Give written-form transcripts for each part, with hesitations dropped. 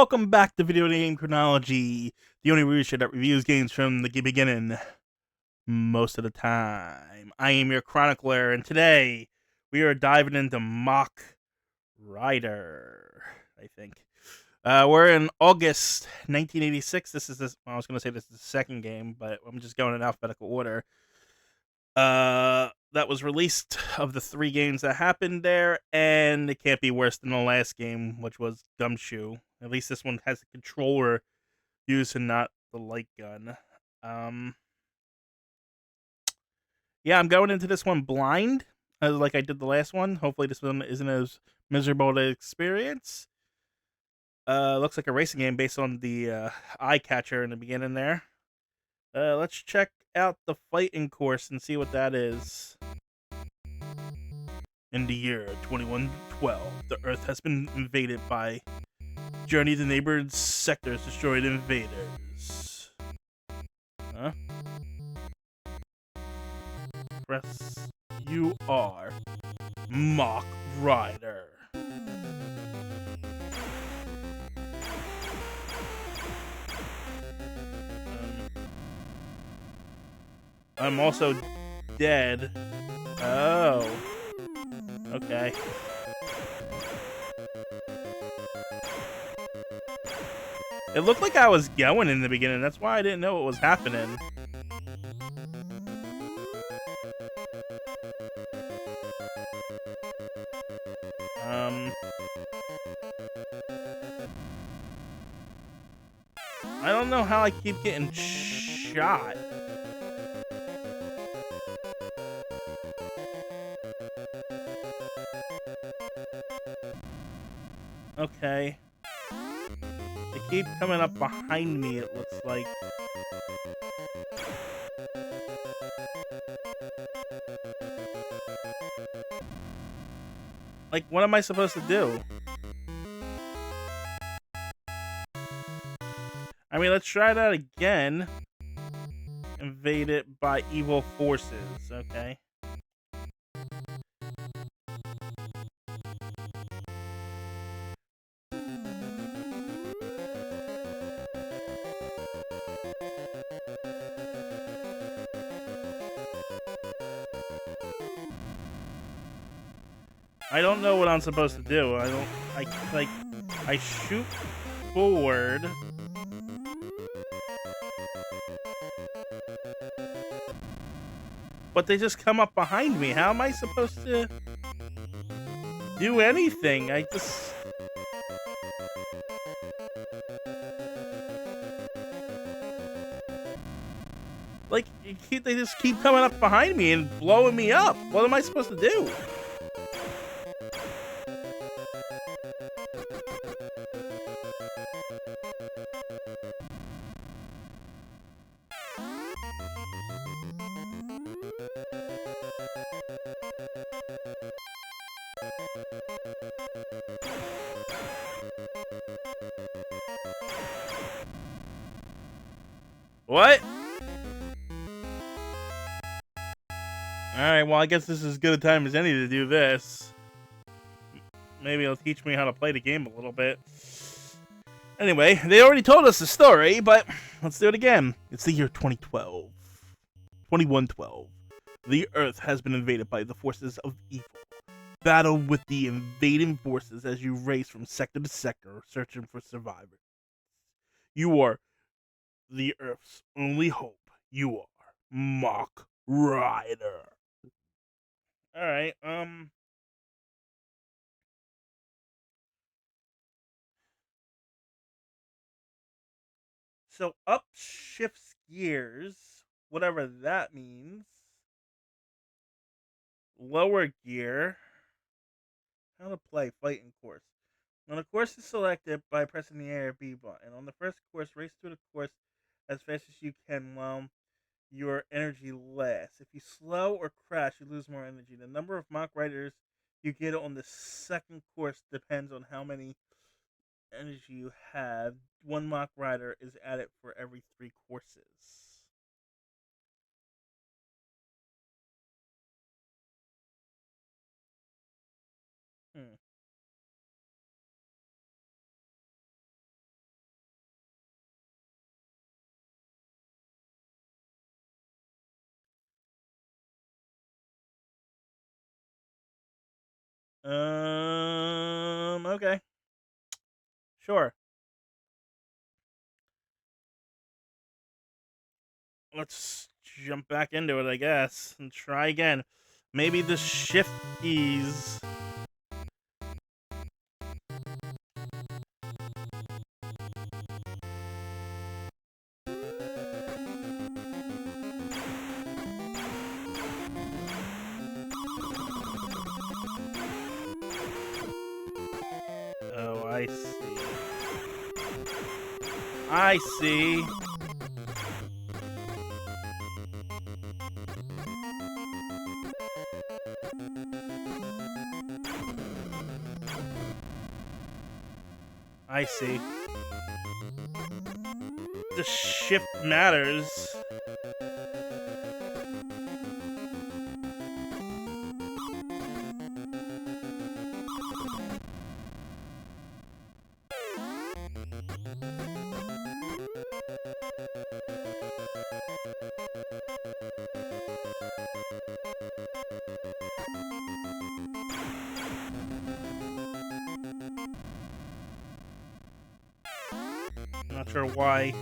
welcome back to Video Game Chronology, the only review show that reviews games from the beginning most of the time. I am your chronicler, and today we are diving into Mach Rider, I think. We're in August 1986. I was going to say this is the second game, but I'm just going in alphabetical order. That was released of the three games that happened there, and it can't be worse than the last game, which was Gumshoe. At least this one has a controller used and not the light gun. Um, yeah, I'm going into this one blind, like I did the last one. Hopefully, this one isn't as miserable to experience. Looks like a racing game based on the eye catcher in the beginning there. Let's check out the fighting course and see what that is. In the year 2112, the Earth has been invaded by journey to neighboring sectors, destroyed invaders. Huh? Press you are Mach Rider. I'm also dead. Oh. Okay. It looked like I was going in the beginning. That's why I didn't know what was happening. I don't know how I keep getting shot. Okay. They keep coming up behind me, it looks like. Like, what am I supposed to do? I mean, let's try that again. Invaded by evil forces, okay. I don't know what I'm supposed to do. I shoot forward. But they just come up behind me. How am I supposed to do anything? I just... Like, they just keep coming up behind me and blowing me up. What am I supposed to do? What? Alright, well, I guess this is as good a time as any to do this. Maybe it'll teach me how to play the game a little bit. Anyway, they already told us the story, but let's do it again. It's the year 2012. 2112. The Earth has been invaded by the forces of evil. Battle with the invading forces as you race from sector to sector, searching for survivors. You are the Earth's only hope. You are Mach Rider. Alright, so up shifts gears, whatever that means. Lower gear. How to play fighting course. When a course is selected by pressing the A or B button, on the first course, race through the course as fast as you can while your energy lasts. If you slow or crash, you lose more energy. The number of Mach Riders you get on the second course depends on how many energy you have. One Mach Rider is added for every 3 courses. Hmm. Okay. Sure. Let's jump back into it, I guess, and try again. Maybe the shift keys. Oh, I see. I see. I see. The shift matters. Not sure why.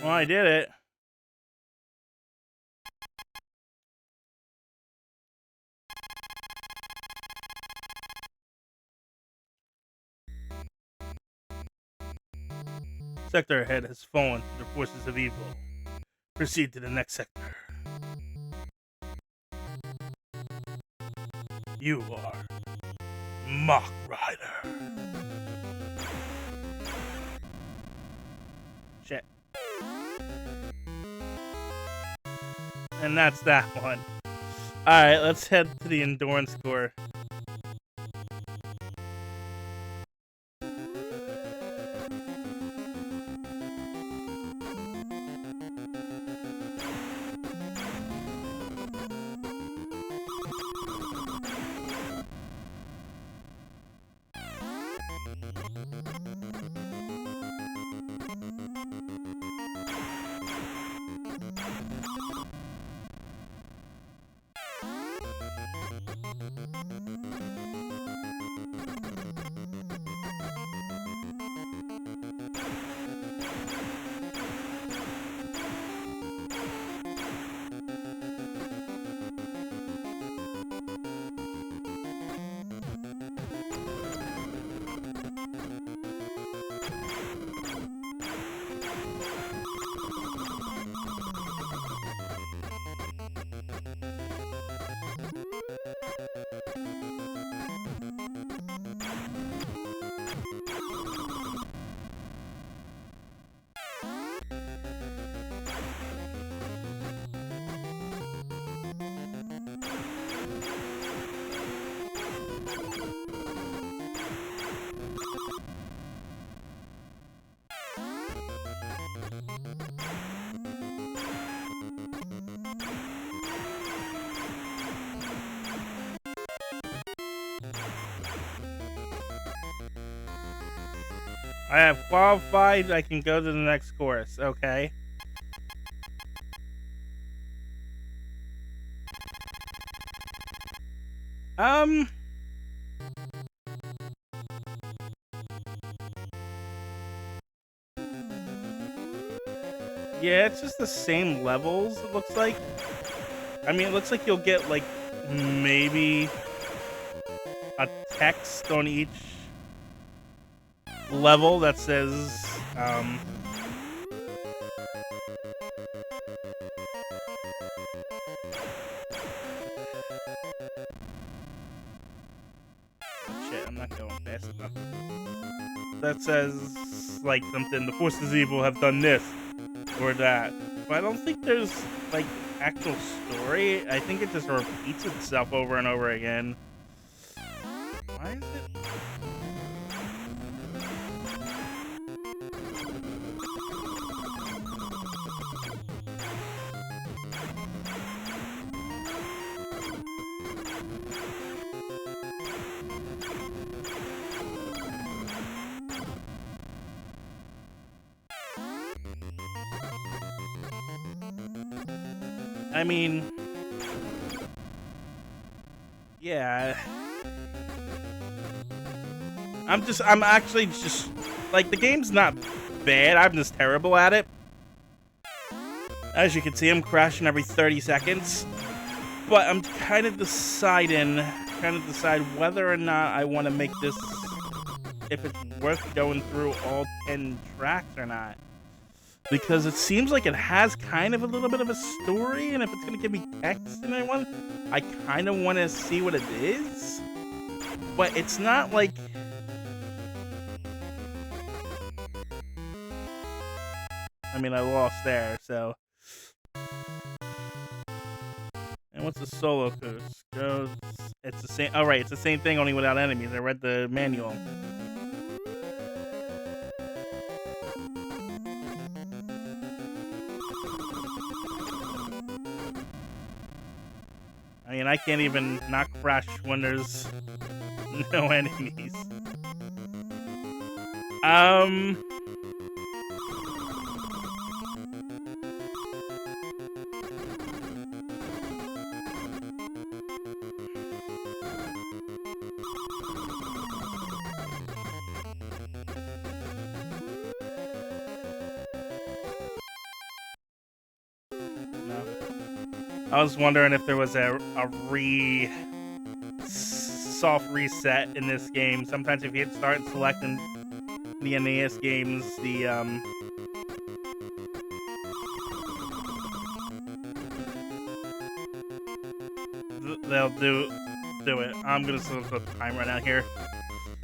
Well, I did it. Sector ahead has fallen to the forces of evil. Proceed to the next sector. You are Mach Rider. Shit. And that's that one. Alright, let's head to the endurance core. I have qualified. I can go to the next course. Okay. Yeah, it's just the same levels, it looks like. I mean, it looks like you'll get, like, maybe a text on each level that says, oh shit, I'm not going fast enough. That says, like, something, the forces of evil have done this or that. But I don't think there's, like, actual story. I think it just repeats itself over and over again. Why is it? I mean, yeah. I'm actually just, like, the game's not bad. I'm just terrible at it. As you can see, I'm crashing every 30 seconds. But I'm kind of trying to decide whether or not I want to make this, if it's worth going through all 10 tracks or not. Because it seems like it has kind of a little bit of a story, and if it's going to give me text and everyone, I kind of want to see what it is. But it's not like... I mean, I lost there, so... And what's the solo coast? Goes... It's the same... Oh, right, it's the same thing, only without enemies. I read the manual. I mean, I can't even not crash when there's no enemies. No. I was wondering if there was a soft reset in this game. Sometimes if you hit start and select in the NES games, they'll do it. I'm gonna set the time right out here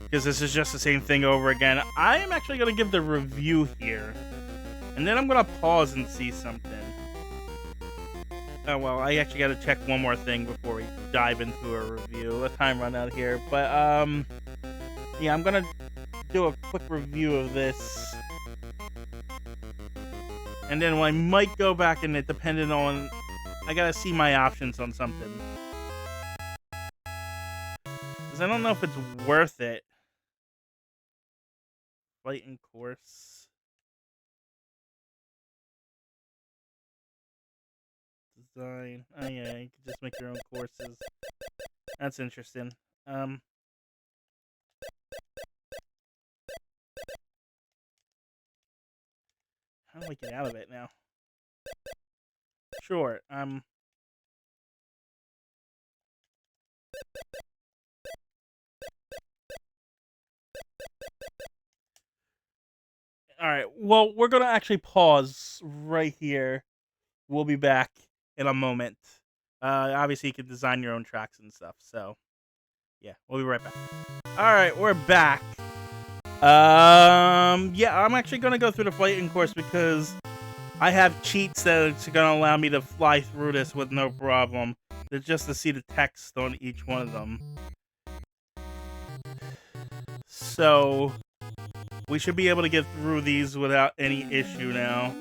because this is just the same thing over again. I am actually gonna give the review here, and then I'm gonna pause and see something. Oh, well, I actually gotta check one more thing before we dive into a review. Let time run out here, but yeah, I'm gonna do a quick review of this, and then I might go back and it depending on, I gotta see my options on something, because I don't know if it's worth it. Flight and course. Design. Oh yeah, you can just make your own courses. That's interesting. How do I get out of it now? Sure. All right. Well, we're gonna actually pause right here. We'll be back in a moment. Obviously, you can design your own tracks and stuff. So, yeah, we'll be right back. All right, we're back. Yeah, I'm actually gonna go through the flighting course because I have cheats that's gonna allow me to fly through this with no problem. It's just to see the text on each one of them. So, we should be able to get through these without any issue now.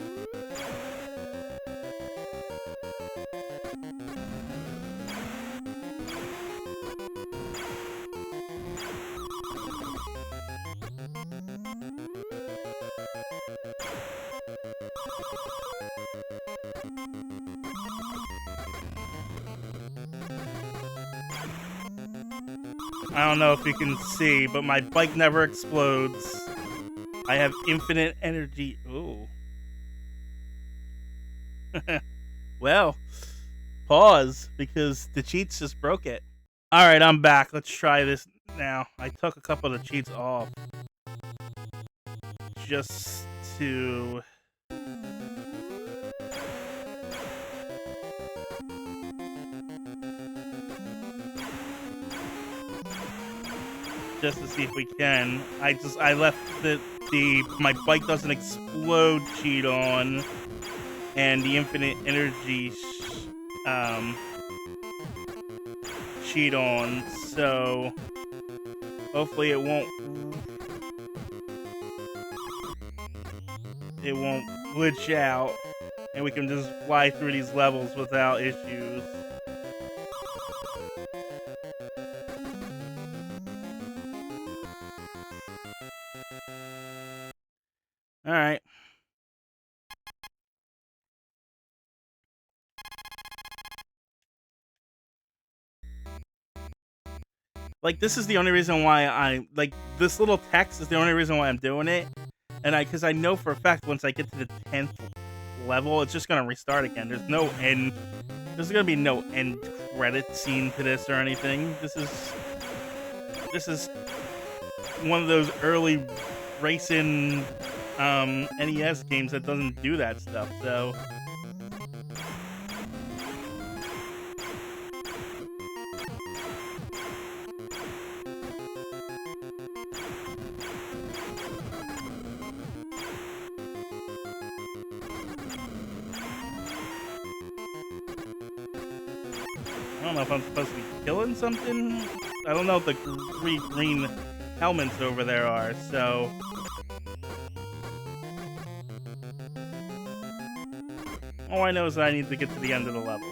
I don't know if you can see, but my bike never explodes. I have infinite energy. Ooh. Well, pause, because the cheats just broke it. Alright, I'm back. Let's try this now. I took a couple of the cheats off. Just to... just to see if we can. I left the my bike doesn't explode cheat on, and the infinite energy cheat on. So hopefully it won't glitch out, and we can just fly through these levels without issues. Alright. Like, this is the only reason why like, this little text is the only reason why I'm doing it. And because I know for a fact once I get to the 10th level, it's just going to restart again. There's no end. There's going to be no end credit scene to this or anything. This is one of those early racing NES games that doesn't do that stuff, so... I don't know if I'm supposed to be killing something. I don't know what the three green helmets over there are, so... All I know is that I need to get to the end of the level.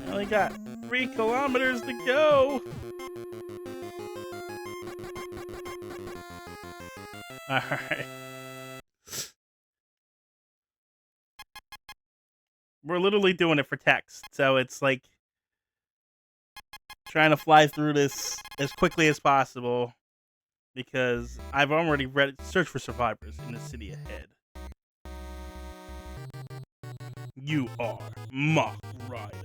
I only got 3 kilometers to go. Alright. We're literally doing it for text, so it's like trying to fly through this as quickly as possible because I've already read Search for Survivors in the city ahead. You are Mach Rider.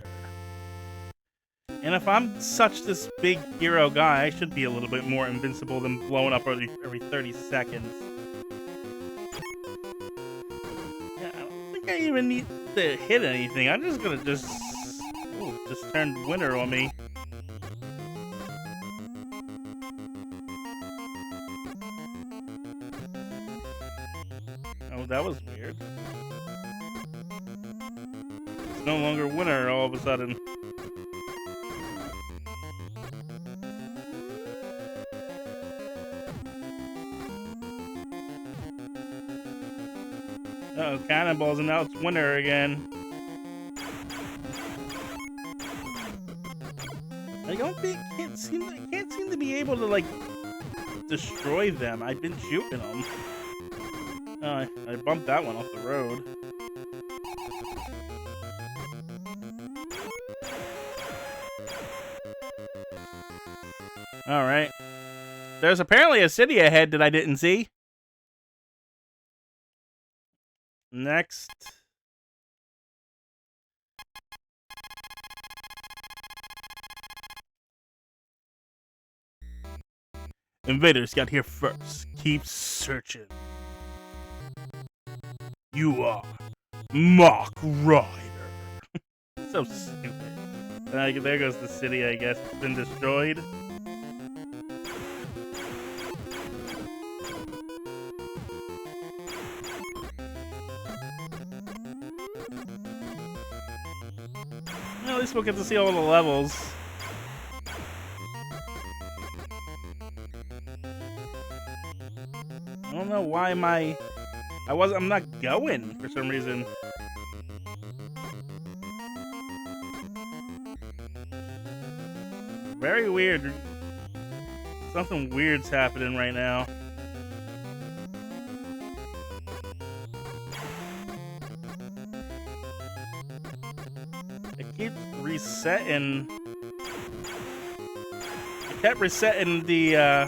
And if I'm such this big hero guy, I should be a little bit more invincible than blowing up every 30 seconds. Yeah, I don't think I even need to hit anything. I'm just gonna just turn winter on me. Oh, that was weird. It's no longer winter all of a sudden. Uh-oh, cannonballs, and now it's winter again. I can't seem to be able to, like, destroy them. I've been shooting them. Oh, I bumped that one off the road. Alright. There's apparently a city ahead that I didn't see. Next. Invaders got here first. Keep searching. You are Mach Rider. So stupid. There goes the city, I guess. It's been destroyed. Well, at least we'll get to see all the levels. I don't know why I'm not going for some reason. Very weird. Something weird's happening right now. It keeps resetting. It kept resetting the,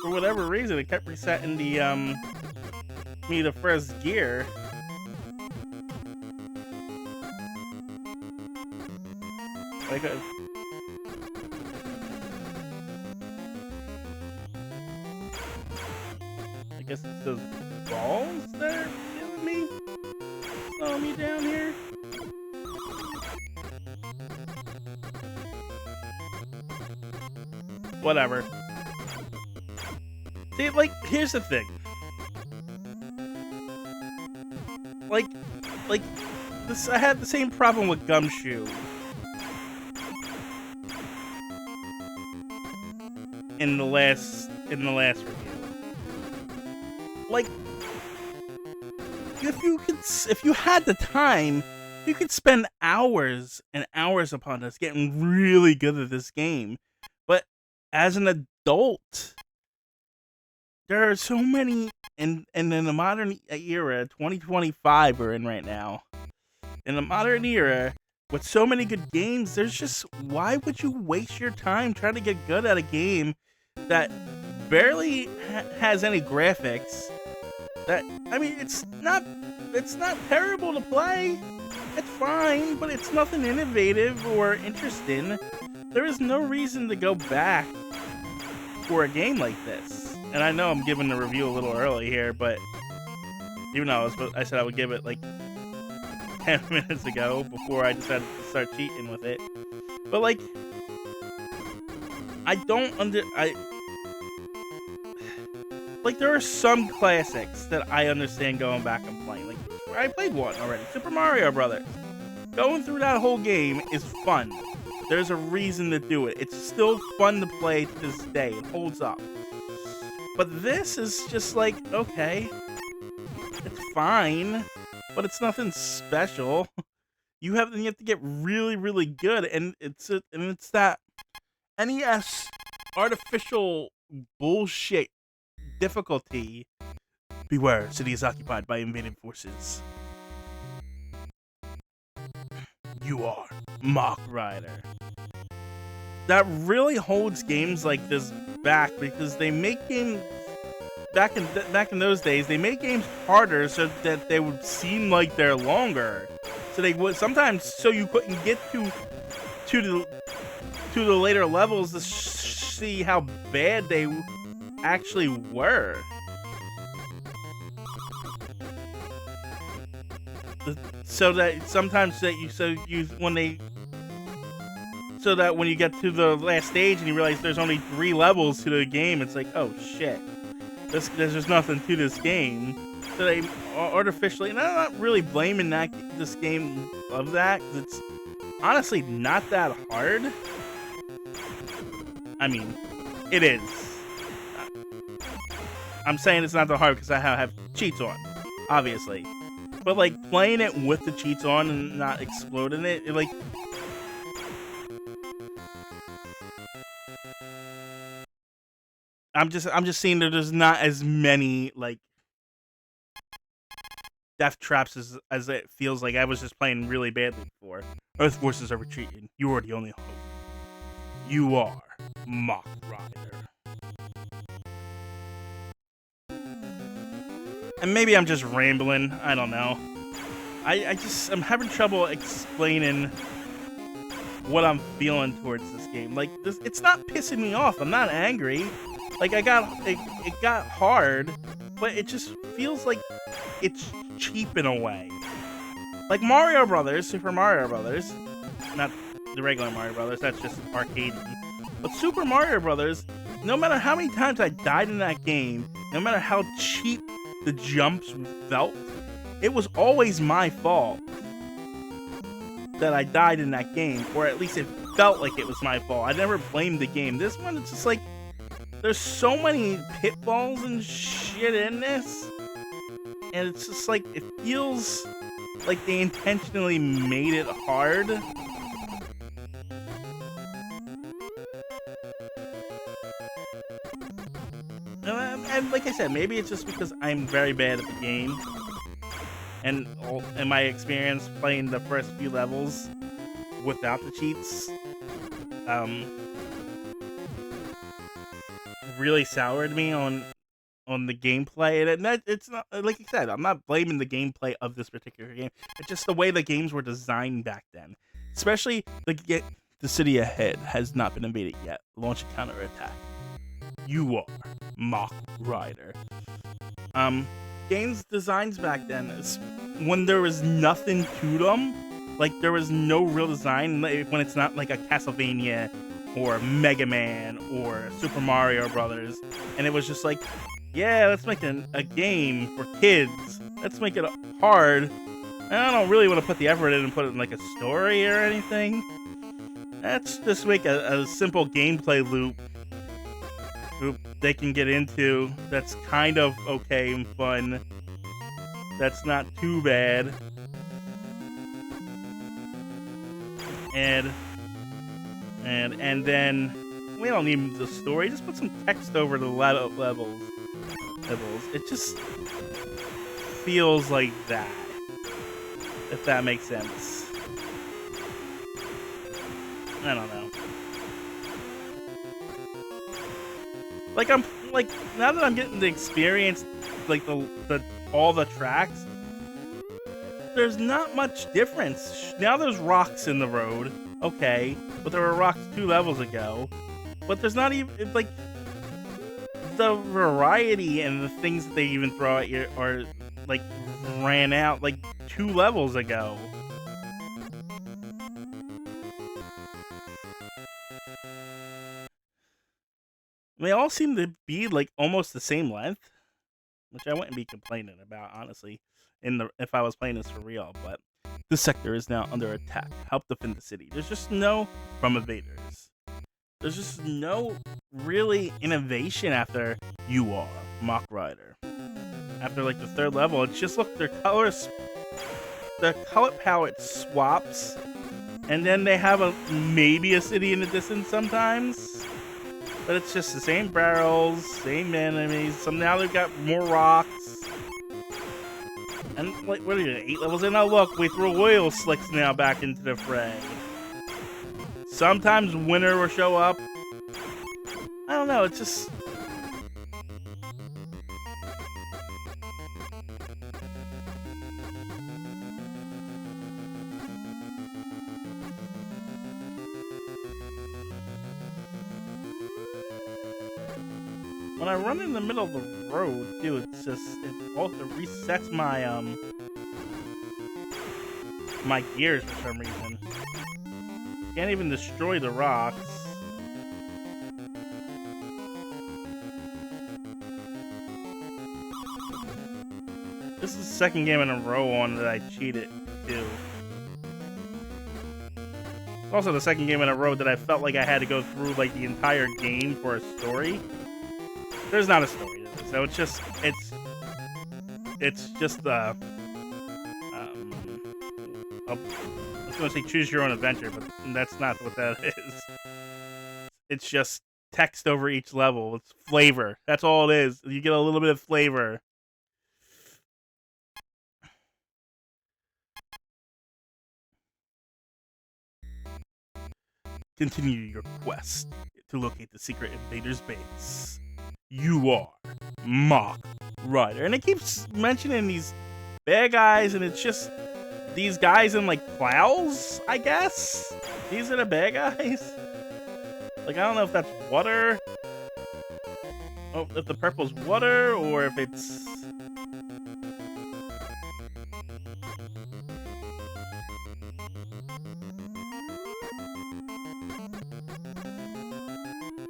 for whatever reason, it kept resetting the, the first gear. Like I guess it's those balls that are killing me? Slowing me down here? Whatever. See, like, here's the thing. Like this, I had the same problem with Gumshoe. in the last review. Like, if you had the time, you could spend hours and hours upon this, getting really good at this game. But as an adult, there are so many, and in the modern era, 2025 we're in right now, in the modern era, with so many good games, there's just, why would you waste your time trying to get good at a game that barely has any graphics? That, I mean, it's not terrible to play. It's fine, but it's nothing innovative or interesting. There is no reason to go back for a game like this. And I know I'm giving the review a little early here, but even though I said I would give it like 10 minutes ago before I decided to start cheating with it. But like, like, there are some classics that I understand going back and playing. Like, I played one already, Super Mario Brothers. Going through that whole game is fun. There's a reason to do it. It's still fun to play to this day. It holds up. But this is just like, okay, it's fine, but it's nothing special. You have to get really, really good, and it's that NES artificial bullshit difficulty. Beware, city is occupied by invading forces. You are Mach Rider. That really holds games like this back, because they make games back in those days. They made games harder so that they would seem like they're longer. So they would sometimes, so you couldn't get to the later levels to see how bad they actually were. So that sometimes so that when you get to the last stage and you realize there's only 3 levels to the game, it's like, oh shit, there's just nothing to this game. So they artificially, and I'm not really blaming this game of that, because it's honestly not that hard. I mean, it is. I'm saying it's not that hard because I have cheats on, obviously. But like, playing it with the cheats on and not exploding it like, I'm just seeing that there's not as many like death traps as it feels like I was just playing really badly before. Earth forces are retreating. You are the only hope. You are Mach Rider. And maybe I'm just rambling. I don't know. I'm having trouble explaining what I'm feeling towards this game. Like, it's not pissing me off. I'm not angry. Like, it got hard, but it just feels like it's cheap in a way. Like Mario Brothers, Super Mario Brothers, not the regular Mario Brothers. That's just arcade. But Super Mario Brothers, no matter how many times I died in that game, no matter how cheap the jumps felt, it was always my fault that I died in that game, or at least it felt like it was my fault. I never blamed the game. This one, it's just like, there's so many pitfalls and shit in this, and it's just like, it feels like they intentionally made it hard. And like I said, maybe it's just because I'm very bad at the game, and my experience playing the first few levels without the cheats really soured me on the gameplay. And it's not, like I said, I'm not blaming the gameplay of this particular game. It's just the way the games were designed back then. Especially the city ahead has not been invaded yet. Launch a counterattack. You are Mach Rider. Games designs back then, when there was nothing to them, like there was no real design, when it's not like a Castlevania or Mega Man or Super Mario Brothers, and it was just like, yeah, let's make a game for kids. Let's make it hard. And I don't really want to put the effort in and put it in like a story or anything. Let's just make a simple gameplay loop they can get into that's kind of okay and fun. That's not too bad. And then we don't need the story. Just put some text over the levels. It just feels like that, if that makes sense. I don't know. Like now that I'm getting the experience, like the all the tracks, there's not much difference. Now there's rocks in the road, okay, but there were rocks 2 levels ago. But there's not even like the variety and the things that they even throw at you are like ran out like 2 levels ago. They all seem to be like almost the same length, which I wouldn't be complaining about, honestly, if I was playing this for real. But the sector is now under attack. Help defend the city. There's just no from invaders. There's just no really innovation after you are Mach Rider. After like the 3rd level, it's just look, their color palette swaps, and then they have maybe a city in the distance sometimes. But it's just the same barrels, same enemies. Some now they've got more rocks. And like, what are you, 8 levels in? Oh look, we threw oil slicks now back into the fray. Sometimes winter will show up. I don't know, it's just... When I run in the middle of the road, too, it's just, it also resets my, my gears for some reason. Can't even destroy the rocks. This is the 2nd game in a row on that I cheated, too. Also the 2nd game in a row that I felt like I had to go through, like, the entire game for a story. There's not a story to this, so it's just, I was gonna say choose your own adventure, but that's not what that is. It's just text over each level. It's flavor. That's all it is. You get a little bit of flavor. Continue your quest to locate the secret invader's base. You are Mach Rider. And it keeps mentioning these bad guys, and it's just these guys in like plows, I guess? These are the bad guys? Like, I don't know if that's water. Oh, if the purple's water, or if it's...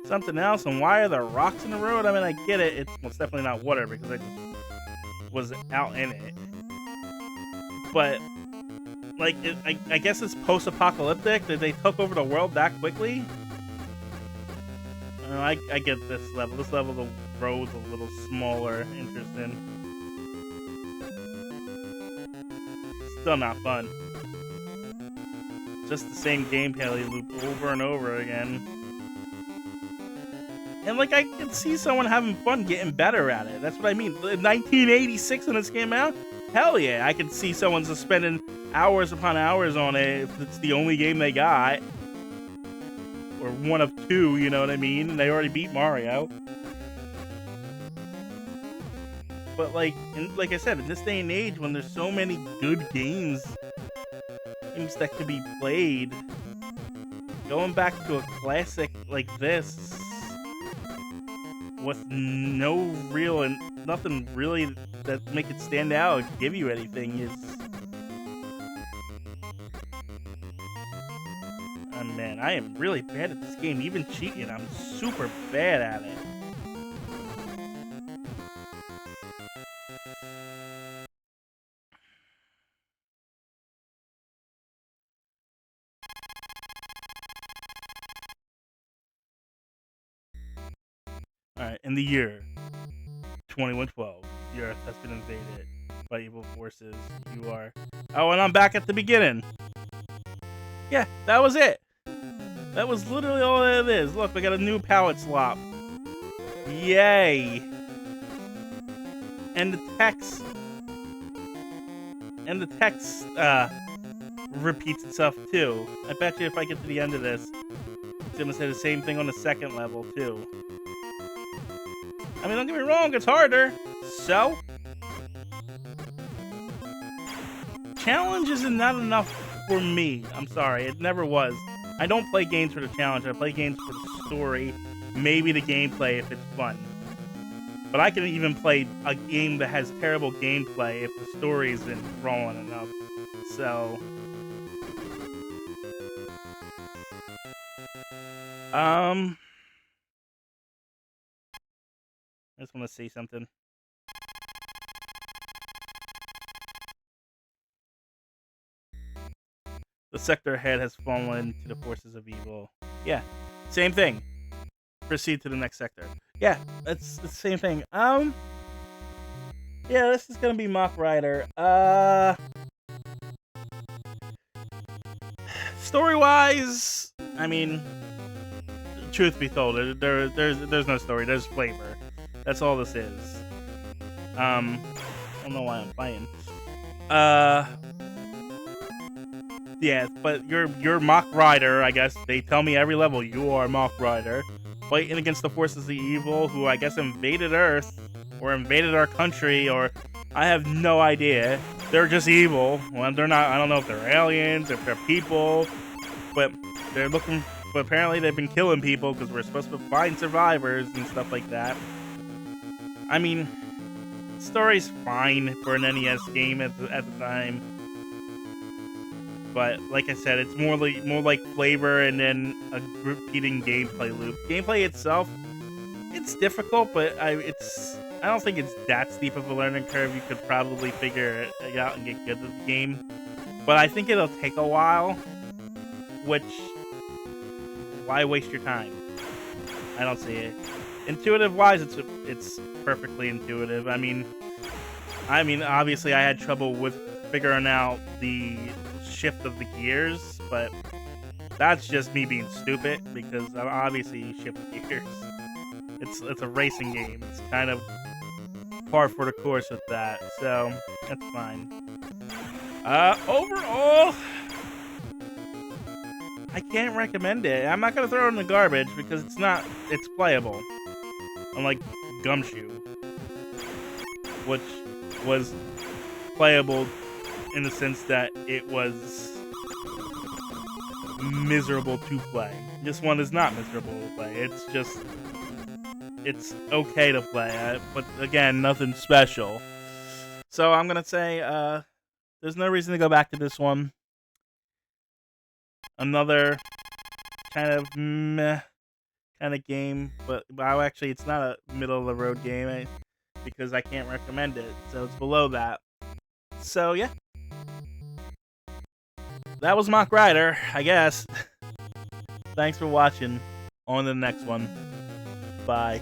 something else. And why are there rocks in the road? I mean, I get it. It's definitely not water because I just was out in it. But, like, I guess it's post-apocalyptic that they took over the world that quickly. I get this level. This level, the road's a little smaller. Interesting. Still not fun. Just the same gameplay loop over and over again. And, like, I can see someone having fun getting better at it. That's what I mean. In 1986 when this came out, hell yeah, I could see someone just spending hours upon hours on it if it's the only game they got. Or one of 2, you know what I mean? And they already beat Mario. But, like I said, in this day and age, when there's so many good games that can be played, going back to a classic like this with no real and nothing really that make it stand out or give you anything is... Oh man, I am really bad at this game. Even cheating, I'm super bad at it. Alright, In the year 2112, the Earth has been invaded by evil forces. You are... Oh, and I'm back at the beginning. Yeah, that was it. That was literally all it is. Look, we got a new palette swap. Yay! And the text... And the text, repeats itself, too. I bet you if I get to the end of this, it's gonna say the same thing on the second level, too. I mean, don't get me wrong, it's harder. So? Challenge isn't not enough for me. I'm sorry, it never was. I don't play games for the challenge, I play games for the story, maybe the gameplay if it's fun. But I can even play a game that has terrible gameplay if the story isn't rolling enough. So... I just want to say something. The sector ahead has fallen to the forces of evil. Yeah, same thing. Proceed to the next sector. Yeah, that's the same thing. Yeah, this is gonna be Mach Rider. Story-wise, I mean, truth be told, there's no story. There's flavor. That's all this is. I don't know why I'm playing. Yeah, but you're Mach Rider, I guess. They tell me every level you are Mach Rider. Fighting against the forces of evil who I guess invaded Earth, or invaded our country, or I have no idea. They're just evil. Well, they're not, I don't know if they're aliens, if they're people, but they're looking, but apparently they've been killing people because we're supposed to find survivors and stuff like that. I mean, story's fine for an NES game at the time. But like I said, it's more like flavor and then a repeating gameplay loop. Gameplay itself, it's difficult, but I don't think it's that steep of a learning curve. You could probably figure it out and get good at the game. But I think it'll take a while, which, why waste your time? I don't see it. Intuitive-wise, it's perfectly intuitive. I mean, obviously I had trouble with figuring out the shift of the gears, but that's just me being stupid because obviously you shift gears. It's a racing game. It's kind of par for the course with that, so that's fine. Overall, I can't recommend it. I'm not gonna throw it in the garbage because it's playable. Unlike Gumshoe, which was playable in the sense that it was miserable to play. This one is not miserable to play. It's okay to play, but again, nothing special. So I'm gonna say, there's no reason to go back to this one. Another kind of meh kind of game, but actually it's not a middle of the road game because I can't recommend it, so it's below that. So yeah. That was Mach Rider, I guess. Thanks for watching. On to the next one. Bye.